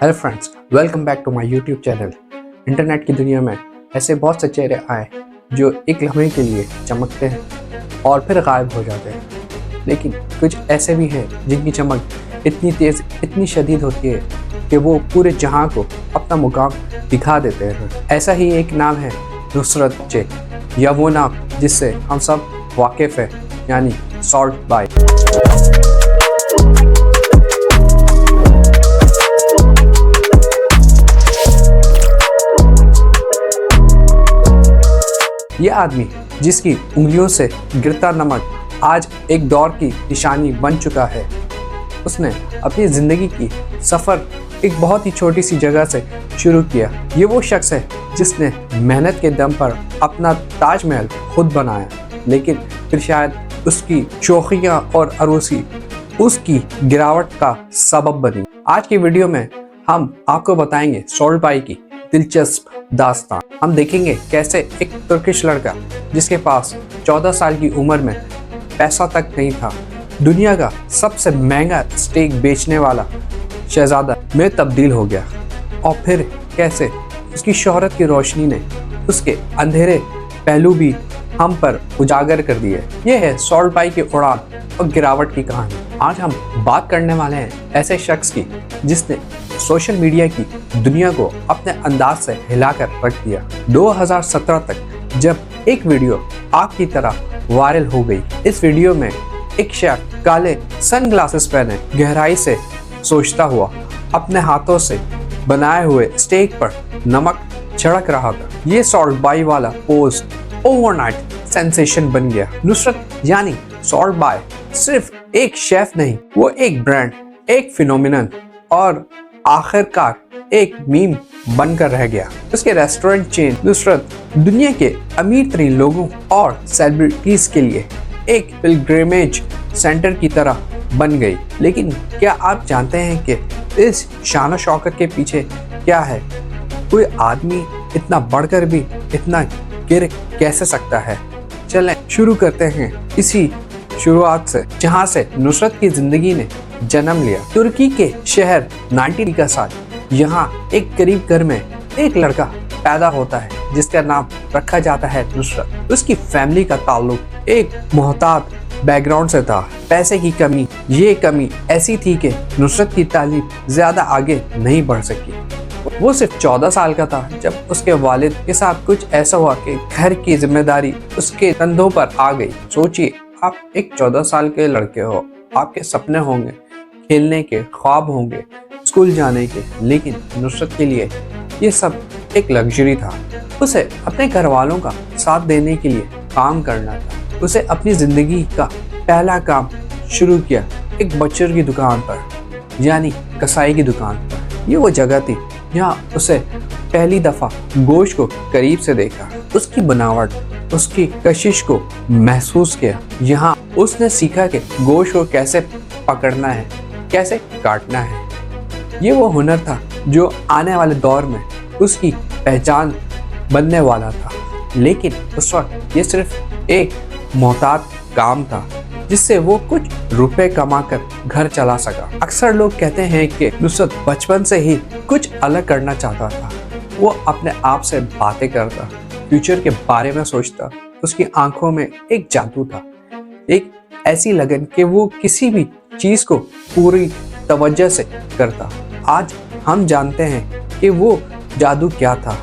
Hello friends, welcome back to my YouTube channel. Internet की दुनिया में ऐसे बहुत से चेहरे आए जो एक लम्हे के लिए चमकते हैं और फिर गायब हो जाते हैं, लेकिन कुछ ऐसे भी हैं जिनकी चमक इतनी तेज़, इतनी शदीद होती है कि वो पूरे जहां को अपना मुकाम दिखा देते हैं। ऐसा ही एक नाम है नुसरत चे, या वो नाम जिससे हम सब वाकिफ़ हैं, यानी सॉल्ट बाय। ये आदमी जिसकी उंगलियों से गिरता नमक आज एक दौर की निशानी बन चुका है, उसने अपनी ज़िंदगी की सफ़र एक बहुत ही छोटी सी जगह से शुरू किया। ये वो शख्स है जिसने मेहनत के दम पर अपना ताजमहल खुद बनाया, लेकिन फिर शायद उसकी शौकियाँ और अरूसी उसकी गिरावट का सबब बनी। आज की वीडियो में हम आपको बताएंगे सॉल्ट बाय की दिलचस्प दास्तान। हम देखेंगे कैसे एक तुर्किश लड़का जिसके पास 14 साल की उम्र में पैसा तक नहीं था, दुनिया का सबसे महंगा स्टेक बेचने वाला शहजादा में तब्दील हो गया, और फिर कैसे उसकी शोहरत की रोशनी ने उसके अंधेरे पहलू भी हम पर उजागर कर दिए। यह है सॉल्ट बाय की उड़ान और गिरावट की कहानी। आज हम बात करने वाले हैं ऐसे शख्स की जिसने सोशल मीडिया की दुनिया को अपने अंदाज से हिलाकर रख दिया। 2017 तक जब एक वीडियो आग की तरह वायरल हो गई। इस वीडियो में एक शख्स काले सनग्लासेस पहने गहराई से सोचता हुआ अपने हाथों से बनाए हुए स्टेक पर नमक छिड़क रहा था। ये सॉल्ट बाय वाला पोस्ट ओवरनाइट सेंसेशन बन गया। नुसरत यानी सॉल्ट बाय सिर्फ एक शेफ नहीं, वो एक ब्रांड, एक फिनोमिनन और आखिरकार एक मीम बनकर रह गया। उसके रेस्टोरेंट चेन नुसरत दुनिया के अमीर तरीन लोगों और सेलिब्रिटीज के लिए एक पिलग्रिमेज सेंटर की तरह बन गई। लेकिन क्या आप जानते हैं कि इस शान शौकत के पीछे क्या है? कोई आदमी इतना बढ़कर भी इतना गिर कैसे सकता है? चलें शुरू करते हैं इसी शुरुआत से, जहां से नुसरत की जिंदगी ने जन्म लिया। तुर्की के शहर 90 का साल, यहाँ एक गरीब घर में एक लड़का पैदा होता है जिसका नाम रखा जाता है नुसरत। उसकी फैमिली का ताल्लुक एक मोहतात बैकग्राउंड से था। पैसे की कमी, ये कमी ऐसी थी कि नुसरत की तालीम ज्यादा आगे नहीं बढ़ सकी। वो सिर्फ 14 साल का था जब उसके वालिद के साथ कुछ ऐसा हुआ कि घर की जिम्मेदारी उसके कंधों पर आ गई। सोचिए, आप एक 14 साल के लड़के हो, आपके सपने होंगे, खेलने के ख्वाब होंगे, स्कूल जाने के, लेकिन नुसरत के लिए ये सब एक लग्जरी था। उसे अपने घर वालों का साथ देने के लिए काम करना था। उसे अपनी जिंदगी का पहला काम शुरू किया एक बच्चर की दुकान पर, यानी कसाई की दुकान पर। ये वो जगह थी जहाँ उसे पहली दफा गोश्त को करीब से देखा, उसकी बनावट, उसकी कशिश को महसूस किया। यहाँ उसने सीखा कि गोश्त को कैसे पकड़ना है, कैसे काटना है। ये वो हुनर था जो आने वाले दौर में उसकी पहचान बनने वाला था। लेकिन उस वक्त ये सिर्फ एक मोहतात काम था जिससे वो कुछ रुपए कमाकर घर चला सका। अक्सर लोग कहते हैं कि नुसरत बचपन से ही कुछ अलग करना चाहता था। वो अपने आप से बातें करता, फ्यूचर के बारे में सोचता। उसकी आंखों में एक जादू था, एक ऐसी लगन कि वो किसी भी चीज को पूरी तवज्जो से करता। आज हम जानते हैं कि वो जादू क्या था।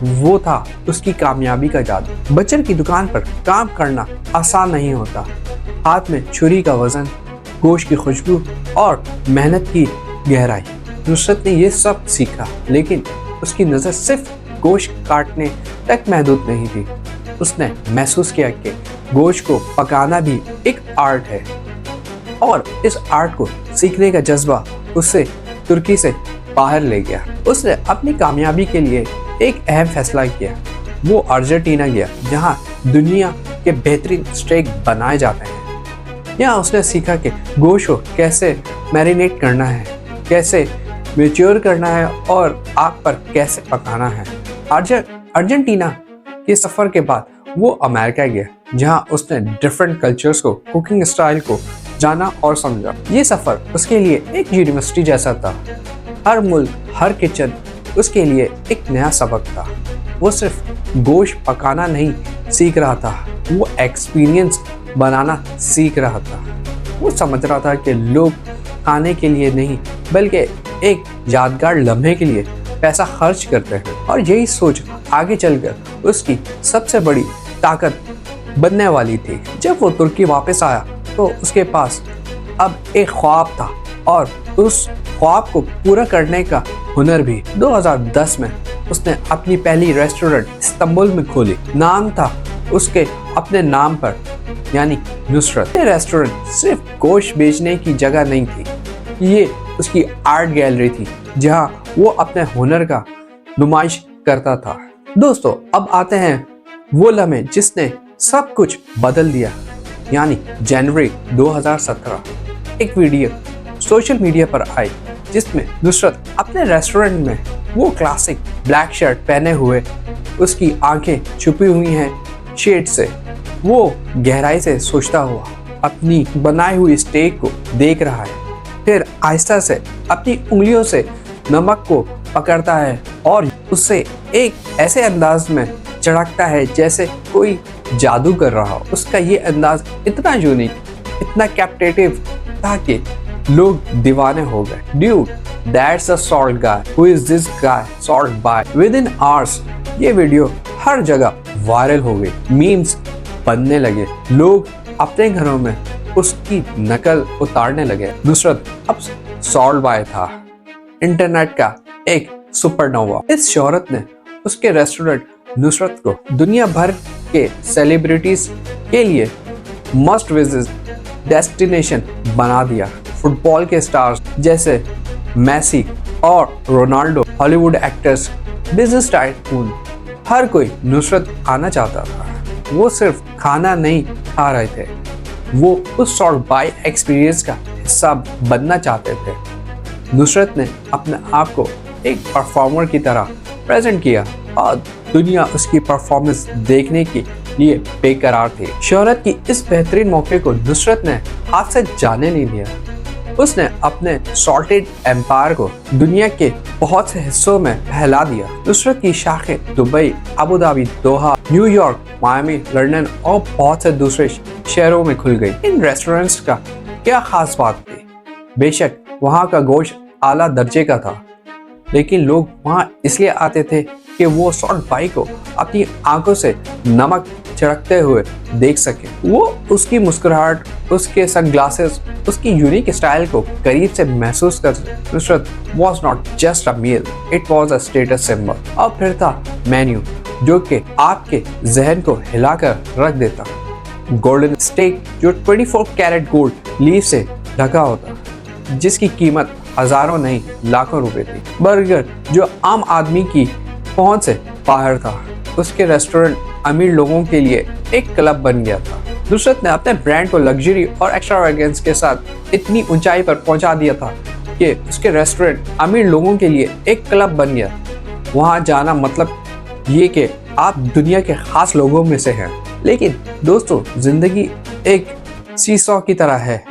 वो था उसकी कामयाबी का जादू। बच्चर की दुकान पर काम करना आसान नहीं होता। हाथ में छुरी का वजन, गोश्त की खुशबू और मेहनत की गहराई। नुसरत ने ये सब सीखा, लेकिन उसकी नज़र सिर्फ गोश्त काटने तक महदूद नहीं थी। उसने महसूस किया कि गोश्त को पकाना भी एक आर्ट है, और इस आर्ट को सीखने का जज्बा उसे तुर्की से बाहर ले गया। उसने अपनी कामयाबी के लिए एक अहम फैसला किया। वो अर्जेंटीना गया, जहाँ दुनिया के बेहतरीन स्टेक बनाए जाते हैं। यहाँ उसने सीखा कि गोश्त को कैसे मैरिनेट करना है, कैसे मैच्योर करना है और आग पर कैसे पकाना है। अर्जेंटीना के सफ़र के बाद वो अमेरिका गया, जहाँ उसने डिफरेंट कल्चर्स को, कुकिंग स्टाइल को जाना और समझा। ये सफ़र उसके लिए एक यूनिवर्सिटी जैसा था। हर मुल्क, हर किचन उसके लिए एक नया सबक था। वो सिर्फ गोश्त पकाना नहीं सीख रहा था, वो एक्सपीरियंस बनाना सीख रहा था। वो समझ रहा था कि लोग खाने के लिए नहीं बल्कि एक यादगार लम्हे के लिए पैसा खर्च करते हैं, और यही सोच आगे चलकर उसकी सबसे बड़ी ताकत बनने वाली थी। जब वो तुर्की वापस आया तो उसके पास अब एक ख्वाब था, और उस ख्वाब को पूरा करने का हुनर भी। 2010 में उसने अपनी पहली रेस्टोरेंट इस्तांबुल में खोली। नाम था उसके अपने नाम पर, यानी नुसरत। ये रेस्टोरेंट सिर्फ गोश्त बेचने की जगह नहीं थी, ये उसकी आर्ट गैलरी थी जहां वो अपने हुनर का नुमाइश करता था। दोस्तों, अब आते हैं वो लम्हे जिसने सब कुछ बदल दिया, यानी जनवरी 2017। एक वीडियो सोशल मीडिया पर आई जिसमें नुसरत अपने रेस्टोरेंट में वो क्लासिक ब्लैक शर्ट पहने हुए, उसकी आंखें छुपी हुई हैं शेड से, वो गहराई से सोचता हुआ अपनी बनाई हुई स्टेक को देख रहा है। फिर आहिस्ता से अपनी उंगलियों से नमक को पकड़ता है और उससे एक ऐसे अंदाज में चढ़कता है जैसे कोई जादू कर रहा हो। उसका ये अंदाज इतना यूनिक, इतना कैप्टिवेटिव था कि लोग दीवाने हो गए। Dude, that's the salt guy. Who is this guy? Salt guy. Within hours, ये वीडियो हर जगह वायरल हो गई, मीम्स बनने लगे, लोग अपने घरों में उसकी नकल उतारने लगे। नुसरत अब सॉल्ट बॉय था, इंटरनेट का एक सुपरनोवा। इस शोहरत ने उसके रेस्टोरेंट नुसरत को दुनिया भर के सेलिब्रिटीज के लिए मस्ट विजिट डेस्टिनेशन बना दिया। फुटबॉल के स्टार्स जैसे मेसी और Ronaldo, Hollywood actors, business tycoon, हर कोई नुसरत आना चाहता था। वो सिर्फ खाना नहीं खा रहे थे, वो उस सॉल्ट बाय एक्सपीरियंस का हिस्सा बनना चाहते थे। नुसरत ने अपने आप को एक परफॉर्मर की तरह प्रेजेंट किया और दुनिया उसकी परफॉर्मेंस देखने के लिए बेकरार थी। शोहरत की इस बेहतरीन मौके को नुसरत ने हाथ से जाने नहीं दिया। उसने अपने सॉल्टेड एम्पायर को दुनिया के बहुत से हिस्सों में फैला दिया। नुसरत की शाखें दुबई, अबू धाबी, दोहा, न्यूयॉर्क, मायामी, लंदन और बहुत से दूसरे शहरों में खुल गई। इन रेस्टोरेंट्स का क्या खास बात थी? बेशक वहाँ का गोश्त आला दर्जे का था, लेकिन लोग वहाँ इसलिए आते थे कि वो सॉल्ट बाई को अपनी आंखों से नमक छिड़कते हुए देख सके। वो उसकी मुस्कुराहट, उसके सनग्लासेस, उसकी यूनिक स्टाइल को करीब से महसूस कर सके। Nusrat was not just a meal, it was a status symbol। और फिर था मेन्यू जो कि आपके जहन को हिलाकर रख देता। गोल्डन स्टेक जो 24 कैरेट गोल्ड लीफ से ढका होता, जिसकी कीमत हजारों नहीं लाखों रुपए थी। बर्गर जो आम आदमी की पहुंच से बाहर था। उसके रेस्टोरेंट अमीर लोगों के लिए एक क्लब बन गया था। नुसरत ने अपने ब्रांड को लग्जरी और एक्स्ट्रावेगेंस के साथ इतनी ऊंचाई पर पहुंचा दिया था कि उसके रेस्टोरेंट अमीर लोगों के लिए एक क्लब बन गया। वहां जाना मतलब ये कि आप दुनिया के खास लोगों में से हैं। लेकिन दोस्तों, जिंदगी एक सीसॉ की तरह है,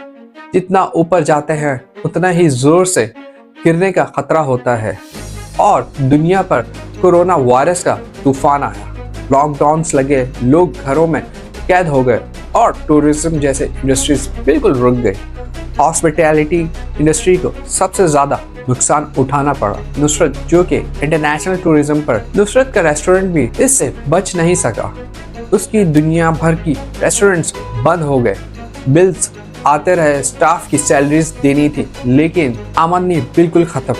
जितना ऊपर जाते हैं उतना ही जोर से गिरने का खतरा होता है। और दुनिया पर कोरोना वायरस का तूफान आया, लॉकडाउन्स लगे, लोग घरों में कैद हो गए और टूरिज्म जैसे इंडस्ट्रीज बिल्कुल रुक गई। हॉस्पिटैलिटी इंडस्ट्री को सबसे ज्यादा नुकसान उठाना पड़ा। नुसरत जो कि इंटरनेशनल टूरिज्म पर, नुसरत का रेस्टोरेंट भी इससे बच नहीं सका। उसकी दुनिया भर की रेस्टोरेंट्स बंद हो गए, बिल्स आते रहे, स्टाफ की सैलरीज देनी थी, लेकिन आमदनी बिल्कुल खत्म।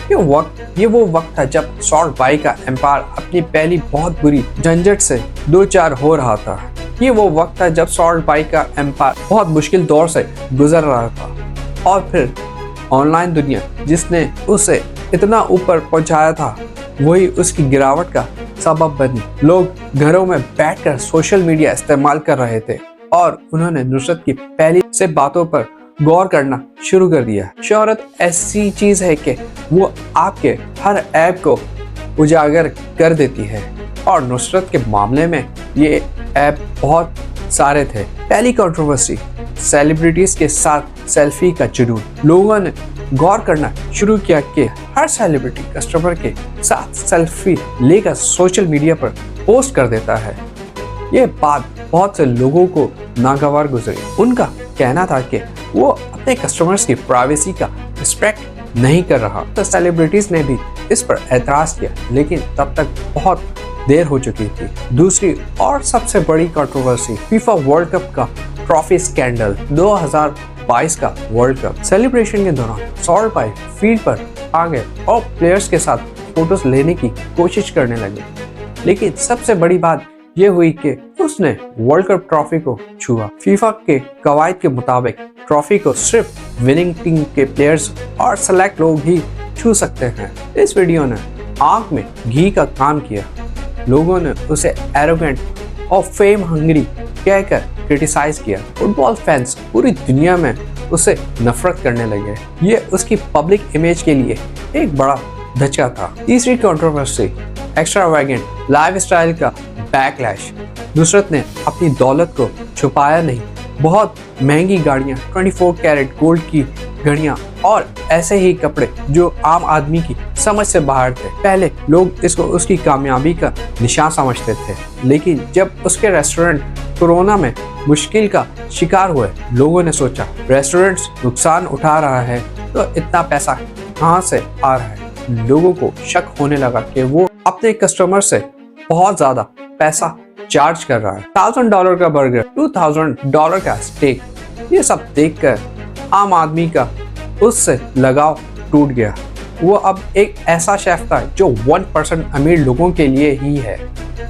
ये वो वक्त था जब सॉल्ट बाई का एम्पायर अपनी पहली बहुत बुरी झंझट से दो चार हो रहा था। ये वो वक्त था जब सॉल्ट बाई का एम्पायर बहुत मुश्किल दौर से गुजर रहा था। और फिर ऑनलाइन दुनिया जिसने उसे इतना ऊपर पहुंचाया था, वही उसकी गिरावट का सबब बनी। लोग घरों में बैठकर सोशल मीडिया इस्तेमाल कर रहे थे और उन्होंने नुसरत की पहली से बातों पर गौर करना शुरू कर दिया। शोहरत ऐसी चीज है कि वो आपके हर ऐप को उजागर कर देती है, और नुसरत के मामले में ये ऐप बहुत सारे थे। पहली कंट्रोवर्सी, सेलिब्रिटीज के साथ सेल्फी का जुनून। लोगों ने गौर करना शुरू किया कि हर सेलिब्रिटी कस्टमर के साथ सेल्फी लेकर सोशल मीडिया पर पोस्ट कर देता है। ये बात बहुत से लोगों को नागवार गुजरी। उनका कहना था कि वो अपने कस्टमर्स की प्राइवेसी का रिस्पेक्ट नहीं कर रहा। तो सेलिब्रिटीज ने भी इस पर एतराज किया, लेकिन तब तक बहुत देर हो चुकी थी। दूसरी और सबसे बड़ी कंट्रोवर्सी फीफा वर्ल्ड कप का ट्रॉफी स्कैंडल। 2022 का वर्ल्ड कप सेलिब्रेशन के दौरान सॉल्ट बाई फील्ड पर आ गए और प्लेयर्स के साथ फोटोज लेने की कोशिश करने लगे। लेकिन सबसे बड़ी बात ये हुई कि उसने वर्ल्ड कप ट्रॉफी को छुआ। फीफा के कवायद के मुताबिक ट्रॉफी को सिर्फ विनिंग टीम के प्लेयर्स और सेलेक्ट लोग ही छू सकते हैं। इस वीडियो ने आंख में घी का काम किया। लोगों ने उसे एरोगेंट और फेम हंग्री कहकर क्रिटिसाइज किया। फुटबॉल फैंस पूरी दुनिया में उसे नफरत करने लगे। ये उसकी पब्लिक इमेज के लिए एक बड़ा धक्का था। तीसरी कंट्रोवर्सी एक्स्ट्रावैगेंट लाइफस्टाइल का बैकलैश। नुसरत ने अपनी दौलत को छुपाया नहीं। बहुत महंगी गाड़ियां, 24 कैरेट गोल्ड की घड़ियां और ऐसे ही कपड़े जो आम आदमी की समझ से बाहर थे। पहले लोग इसको उसकी कामयाबी का निशान समझते थे, लेकिन जब उसके रेस्टोरेंट कोरोना में मुश्किल का शिकार हुए, लोगों ने सोचा रेस्टोरेंट्स नुकसान उठा रहा है तो इतना पैसा कहाँ से आ रहा है। लोगों को शक होने लगा कि वो अपने कस्टमर से बहुत ज्यादा पैसा चार्ज कर रहा है। $1000 का बर्गर, $2000 का स्टेक, ये सब देखकर आम आदमी का उससे लगाव टूट गया। वो अब एक ऐसा शेफ था जो 1% अमीर लोगों के लिए ही है।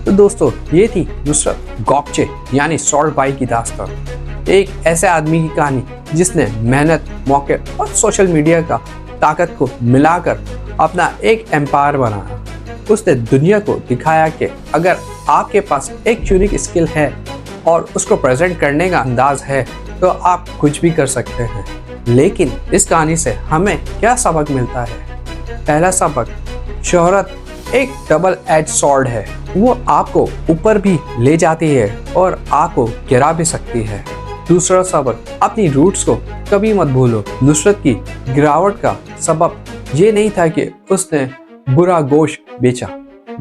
तो दोस्तों, ये थी नुसरत गोकचे यानी सॉल्ट बाई की दास्तान। एक ऐसे आदमी की कहानी जिसने मेहनत, मौके और सोशल मीडिया का ताकत को मिलाकर अपना एक एम्पायर बनाया। उसने दुनिया को दिखाया कि अगर आपके पास एक यूनिक स्किल है और उसको प्रेजेंट करने का अंदाज है तो आप कुछ भी कर सकते हैं। लेकिन इस कहानी से हमें क्या सबक मिलता है? पहला सबक, शोहरत एक डबल एज सॉर्ड है। वो आपको ऊपर भी ले जाती है और आपको गिरा भी सकती है। दूसरा सबक, अपनी रूट्स को कभी मत भूलो। नुसरत की गिरावट का सबब ये नहीं था कि उसने बुरा गोश्त बेचा,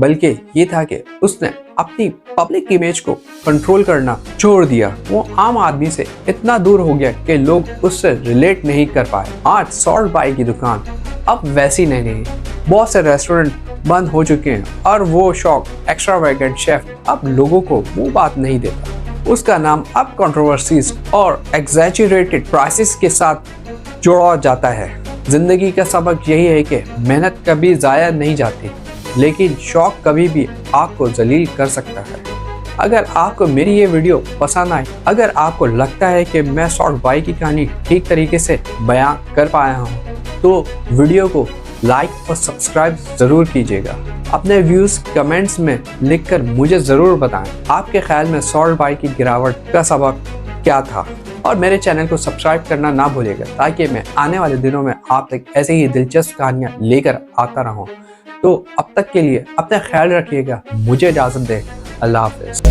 बल्कि ये था कि उसने अपनी पब्लिक इमेज को कंट्रोल करना छोड़ दिया। वो आम आदमी से इतना दूर हो गया कि लोग उससे रिलेट नहीं कर पाए। आज सॉल्ट बाई की दुकान अब वैसी नहीं रही। बहुत से रेस्टोरेंट बंद हो चुके हैं और वो शौक एक्स्ट्रावैगेंट शेफ अब लोगों को वो बात नहीं देता। उसका नाम अब कंट्रोवर्सीज और एग्जैजरेटेड प्राइसेस के साथ जोड़ा जाता है। जिंदगी का सबक यही है कि मेहनत कभी जाया नहीं जाती, लेकिन शौक कभी भी आपको जलील कर सकता है। अगर आपको मेरी ये वीडियो पसंद आई, अगर आपको लगता है कि मैं सॉल्ट बाई की कहानी ठीक तरीके से बयां कर पाया हूँ, तो वीडियो को लाइक और सब्सक्राइब जरूर कीजिएगा। अपने व्यूज कमेंट्स में लिखकर मुझे जरूर बताएं आपके ख्याल में सॉल्ट बाई की गिरावट का सबक क्या था। और मेरे चैनल को सब्सक्राइब करना ना भूलिएगा, ताकि मैं आने वाले दिनों में आप तक ऐसे ही दिलचस्प कहानियाँ लेकर आता रहूं। तो अब तक के लिए अपना ख्याल रखिएगा। मुझे इजाज़त दें। अल्लाह हाफ़िज़।